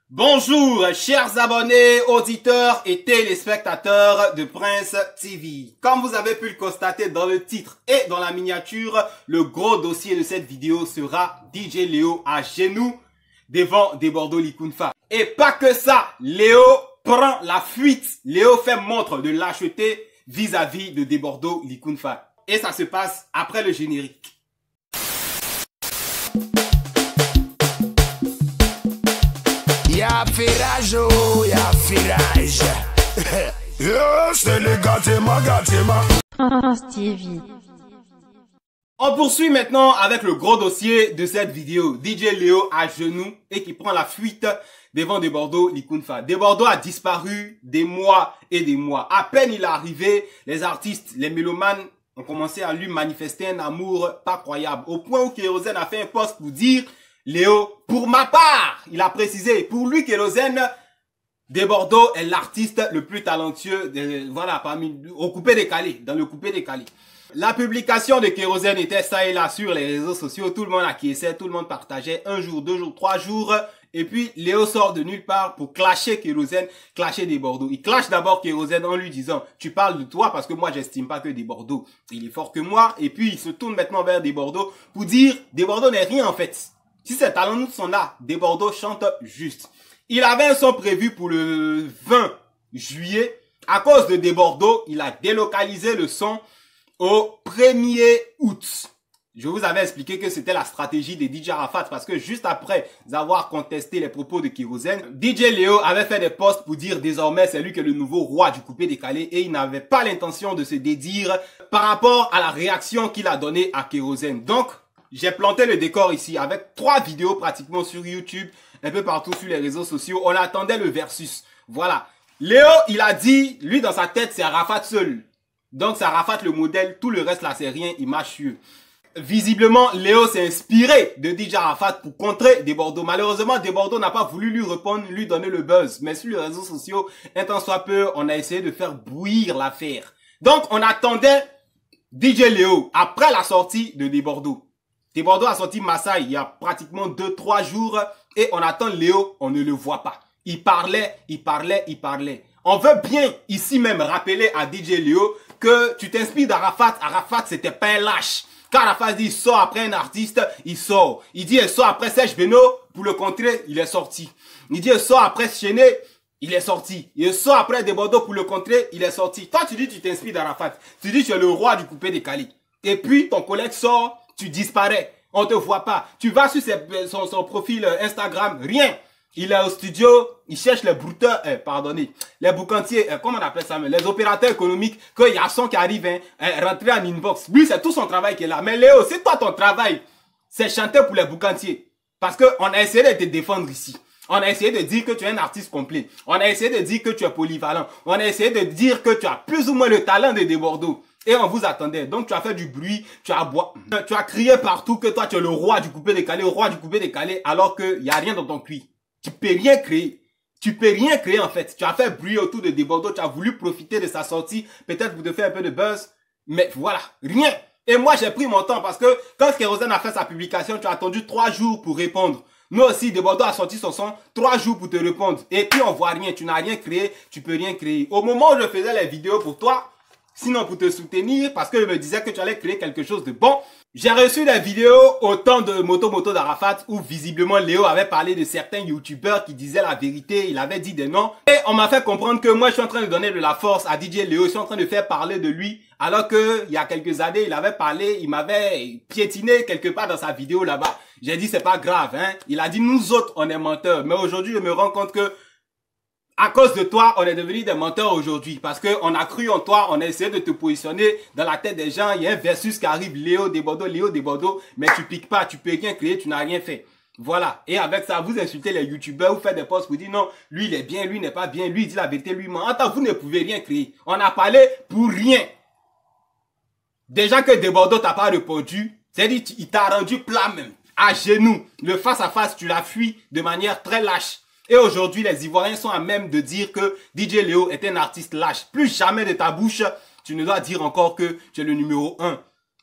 Bonjour, chers abonnés, auditeurs et téléspectateurs de Prince TV. Comme vous avez pu le constater dans le titre et dans la miniature, le gros dossier de cette vidéo sera DJ Léo à genoux devant Desbordeaux Likunfa. Et pas que ça, Léo prend la fuite. Léo fait montre de lâcheté vis-à-vis de Desbordeaux Likunfa. Et ça se passe après le générique. Y'a firage, oh, y'a firage. C'est le gâtement. Prince TV. On poursuit maintenant avec le gros dossier de cette vidéo. DJ Léo à genoux et qui prend la fuite devant Desbordeaux Likunfa. Desbordeaux a disparu des mois et des mois. À peine il est arrivé, les artistes, les mélomanes ont commencé à lui manifester un amour pas croyable. Au point où Kérosène a fait un post pour dire: Léo, pour ma part, il a précisé, pour lui, Kérosène, Desbordeaux est l'artiste le plus talentueux, voilà, au coupé décalé, dans le coupé décalé. La publication de Kérosène était ça et là sur les réseaux sociaux, tout le monde acquiesçait, tout le monde partageait, un jour, 2 jours, 3 jours, et puis Léo sort de nulle part pour clasher Kérosène, clasher Desbordeaux. Il clash d'abord Kérosène en lui disant: tu parles de toi parce que moi j'estime pas que Desbordeaux, il est fort que moi, et puis il se tourne maintenant vers Desbordeaux pour dire: Desbordeaux n'est rien en fait. Si ces talents nous sont là, Desbordeaux chante juste. Il avait un son prévu pour le 20 juillet. À cause de Desbordeaux, il a délocalisé le son au 1er août. Je vous avais expliqué que c'était la stratégie de DJ Arafat parce que juste après avoir contesté les propos de Kérosène, DJ Léo avait fait des posts pour dire désormais c'est lui qui est le nouveau roi du coupé décalé et il n'avait pas l'intention de se dédire par rapport à la réaction qu'il a donnée à Kérosène. Donc, j'ai planté le décor ici avec 3 vidéos pratiquement sur YouTube, un peu partout sur les réseaux sociaux. On attendait le versus. Voilà. Léo, il a dit, lui dans sa tête, c'est Arafat seul. Donc c'est Arafat le modèle, tout le reste là c'est rien, il marche mieux. Visiblement, Léo s'est inspiré de DJ Arafat pour contrer Desbordeaux. Malheureusement, Desbordeaux n'a pas voulu lui répondre, lui donner le buzz. Mais sur les réseaux sociaux, un tant soit peu, on a essayé de faire bouillir l'affaire. Donc on attendait DJ Léo après la sortie de Desbordeaux. Desbordeaux a sorti Massaï il y a pratiquement 2-3 jours et on attend Léo, on ne le voit pas. Il parlait. On veut bien ici même rappeler à DJ Léo que tu t'inspires d'Arafat. Arafat, c'était pas un lâche. Quand Arafat dit il sort après un artiste, il sort. Il dit il sort après Serge Beno, pour le contrer, il est sorti. Il dit il sort après Chené, il est sorti. Il sort après Desbordeaux pour le contrer, il est sorti. Toi tu dis tu t'inspires d'Arafat. Tu dis tu es le roi du coupé décalé. Et puis ton collègue sort, tu disparais. On te voit pas. Tu vas sur son profil Instagram, rien. Il est au studio, il cherche les brouteurs, les boucantiers, comment on appelle ça, les opérateurs économiques, qu'il y a son qui arrive, rentrer en inbox. Lui, c'est tout son travail qui est là. Mais Léo, c'est toi ton travail, c'est chanter pour les boucantiers. Parce qu'on a essayé de te défendre ici. On a essayé de dire que tu es un artiste complet. On a essayé de dire que tu es polyvalent. On a essayé de dire que tu as plus ou moins le talent de Desbordeaux. Et on vous attendait. Donc tu as fait du bruit, tu as crié partout que toi tu es le roi du coupé décalé, alors qu'il n'y a rien dans ton cuit. Tu peux rien créer. Tu peux rien créer en fait. Tu as fait bruit autour de Desbordeaux, tu as voulu profiter de sa sortie, peut-être pour te faire un peu de buzz. Mais voilà, rien. Et moi j'ai pris mon temps parce que quand Kérosène a fait sa publication, tu as attendu 3 jours pour répondre. Nous aussi, Desbordeaux a sorti son son, 3 jours pour te répondre. Et puis on voit rien, tu n'as rien créé, tu peux rien créer. Au moment où je faisais les vidéos pour toi, sinon pour te soutenir, parce que je me disais que tu allais créer quelque chose de bon, j'ai reçu des vidéos autant de Moto d'Arafat où visiblement Léo avait parlé de certains youtubeurs qui disaient la vérité, il avait dit des noms. Et on m'a fait comprendre que moi je suis en train de donner de la force à DJ Léo, je suis en train de faire parler de lui, alors que il y a quelques années il avait parlé, il m'avait piétiné quelque part dans sa vidéo là-bas. J'ai dit c'est pas grave, hein. Il a dit nous autres on est menteurs, mais aujourd'hui je me rends compte que à cause de toi, on est devenus des menteurs aujourd'hui parce que on a cru en toi, on a essayé de te positionner dans la tête des gens. Il y a un versus qui arrive, Léo Desbordeaux, mais tu piques pas, tu peux rien créer, tu n'as rien fait. Voilà. Et avec ça, vous insultez les youtubeurs, vous faites des posts, vous dites non, lui il est bien, lui n'est pas bien, lui il dit la vérité, lui ment. Attends, vous ne pouvez rien créer. On a parlé pour rien. Déjà que Desbordeaux t'a pas répondu, c'est-à-dire il t'a rendu plat même, à genoux. Le face à face, tu l'as fui de manière très lâche. Et aujourd'hui, les Ivoiriens sont à même de dire que DJ Léo est un artiste lâche. Plus jamais de ta bouche, tu ne dois dire encore que tu es le numéro 1.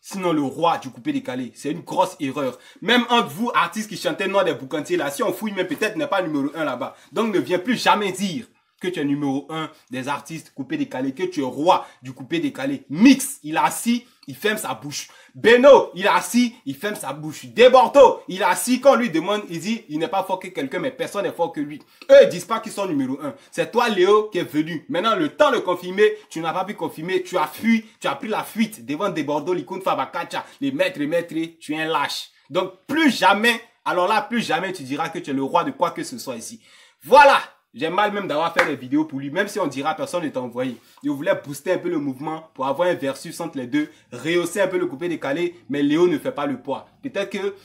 sinon le roi du coupé-décalé. C'est une grosse erreur. Même entre vous, artistes qui chantaient Noir des Boucantiers, là, si on fouille, même peut-être n'est pas numéro 1 là-bas. Donc ne viens plus jamais dire que tu es numéro 1 des artistes coupé-décalé, que tu es roi du coupé-décalé. Mix, il est assis, il ferme sa bouche. Beno, il est assis, il ferme sa bouche. Debordo, il est assis, quand on lui demande, il dit, il n'est pas fort que quelqu'un, mais personne n'est fort que lui. Eux, ils disent pas qu'ils sont numéro 1. C'est toi, Léo, qui est venu. Maintenant, le temps de confirmer, tu n'as pas pu confirmer, tu as fui, tu as pris la fuite devant Debordo, Likun Fabakacha, les maîtres, tu es un lâche. Donc, plus jamais, alors là, plus jamais tu diras que tu es le roi de quoi que ce soit ici. Voilà! J'ai mal même d'avoir fait des vidéos pour lui, même si on dira personne ne t'a envoyé. Je voulais booster un peu le mouvement pour avoir un versus entre les deux, rehausser un peu le coupé-décalé, mais Léo ne fait pas le poids. Peut-être que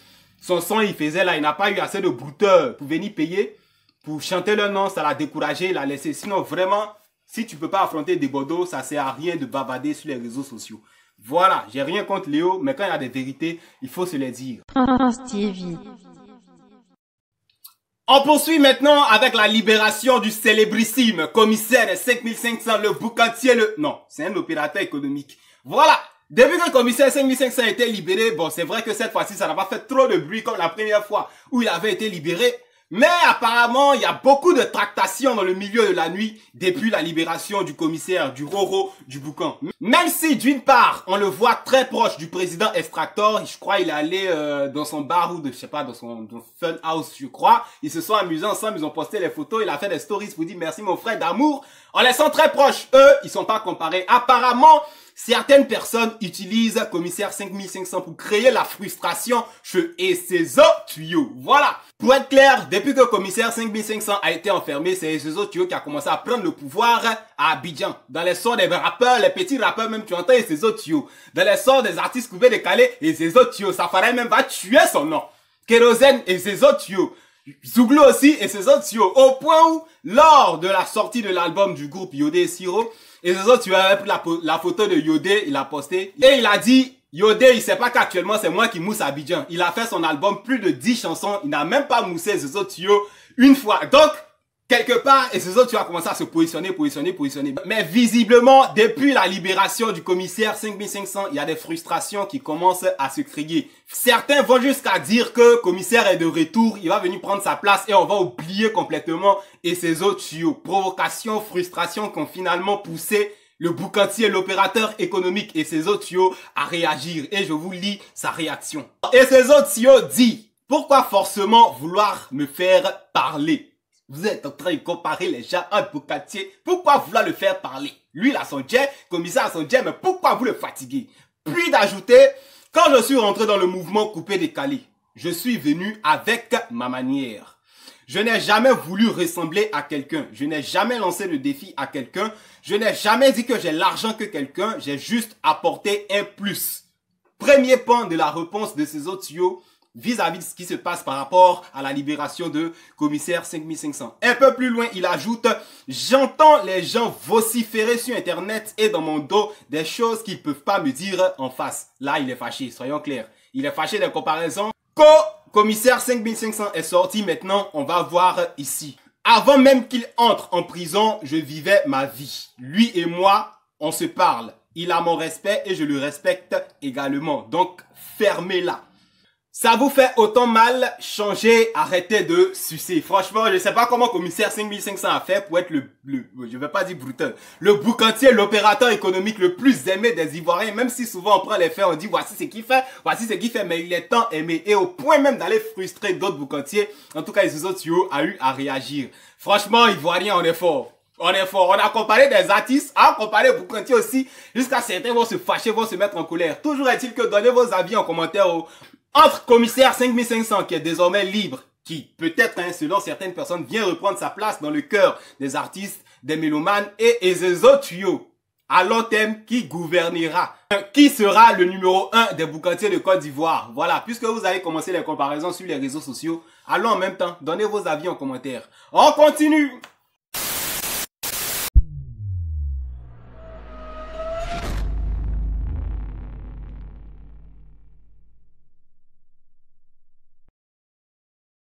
son son il faisait là, il n'a pas eu assez de brouteurs pour venir payer, pour chanter le nom, ça l'a découragé, il l'a laissé. Sinon vraiment, si tu peux pas affronter des Bordeaux, ça sert à rien de bavarder sur les réseaux sociaux. Voilà, j'ai rien contre Léo, mais quand il y a des vérités, il faut se les dire. Stevie. On poursuit maintenant avec la libération du célébrissime commissaire des 5500, le boucantier, Non, c'est un opérateur économique. Voilà. Depuis que le commissaire 5500 a été libéré, bon, c'est vrai que cette fois-ci, ça n'a pas fait trop de bruit comme la première fois où il avait été libéré. Mais apparemment, il y a beaucoup de tractations dans le milieu de la nuit depuis la libération du commissaire, du Roro, du Boucan. Même si, d'une part, on le voit très proche du président Extractor, je crois il est allé dans son bar ou je sais pas, dans son fun house, je crois. Ils se sont amusés ensemble, ils ont posté les photos, il a fait des stories pour dire merci mon frère d'amour. En les sent très proches, eux, ils sont pas comparés. Apparemment, certaines personnes utilisent commissaire 5500 pour créer la frustration chez ses autres tuyaux. Voilà. Pour être clair, depuis que commissaire 5500 a été enfermé, c'est ses autres tuyaux qui a commencé à prendre le pouvoir à Abidjan. Dans les sons des rappeurs, les petits rappeurs même, tu entends et ses autres tuyaux. Dans les sons des artistes coupés décalés et ses autres tuyaux. Safari même va tuer son nom. Kérosène et ses autres tuyaux. Zouglou aussi et ses autres tuyaux. Au point où, lors de la sortie de l'album du groupe Yodé et Siro, et ses autres tuyaux avaient pris la photo de Yodé, il a posté. Et il a dit, Yodé, il sait pas qu'actuellement c'est moi qui mousse à Abidjan. Il a fait son album, plus de 10 chansons, il n'a même pas moussé ses autres tuyaux une fois. Donc, quelque part, et ces autres tuyaux ont commencé à se positionner. Mais visiblement, depuis la libération du commissaire 5500, il y a des frustrations qui commencent à se crier. Certains vont jusqu'à dire que le commissaire est de retour, il va venir prendre sa place et on va oublier complètement et ces autres tuyaux. Provocation, frustration qui ont finalement poussé le boucantier, l'opérateur économique et ses autres tuyaux à réagir. Et je vous lis sa réaction. Et ces autres tuyaux disent, pourquoi forcément vouloir me faire parler? Vous êtes en train de comparer les gens à un boucantier. Pourquoi vouloir le faire parler? Lui, il a son jet, commissaire a son jet, mais pourquoi vous le fatiguer? Puis d'ajouter, quand je suis rentré dans le mouvement coupé-décalé, je suis venu avec ma manière. Je n'ai jamais voulu ressembler à quelqu'un. Je n'ai jamais lancé le défi à quelqu'un. Je n'ai jamais dit que j'ai l'argent que quelqu'un. J'ai juste apporté un plus. Premier point de la réponse de ces autres tuyaux vis-à-vis de ce qui se passe par rapport à la libération de commissaire 5500. Un peu plus loin, il ajoute « J'entends les gens vociférer sur Internet et dans mon dos des choses qu'ils ne peuvent pas me dire en face. » Là, il est fâché, soyons clairs. Il est fâché des comparaisons. Commissaire 5500 est sorti maintenant, on va voir ici. Avant même qu'il entre en prison, je vivais ma vie. Lui et moi, on se parle. Il a mon respect et je le respecte également. Donc, fermez-la. Ça vous fait autant mal, changez, arrêtez de sucer. Franchement, je ne sais pas comment commissaire 5500 a fait pour être je vais pas dire brutal, le boucantier, l'opérateur économique le plus aimé des Ivoiriens. Même si souvent on prend les faits, on dit voici ce qu'il fait, mais il est tant aimé. Et au point même d'aller frustrer d'autres boucantiers, en tout cas les autres tuyaux a eu à réagir. Franchement, Ivoiriens, on est fort. On est fort. On a comparé des artistes, on a comparé boucantiers aussi, jusqu'à certains vont se fâcher, vont se mettre en colère. Toujours est-il que donnez vos avis en commentaire entre commissaire 5500 qui est désormais libre, qui peut-être, selon certaines personnes, vient reprendre sa place dans le cœur des artistes, des mélomanes et ces autres tuyaux. À long terme, qui gouvernera? Qui sera le numéro 1 des boucantiers de Côte d'Ivoire? Voilà, puisque vous avez commencé les comparaisons sur les réseaux sociaux, allons en même temps, donnez vos avis en commentaire. On continue!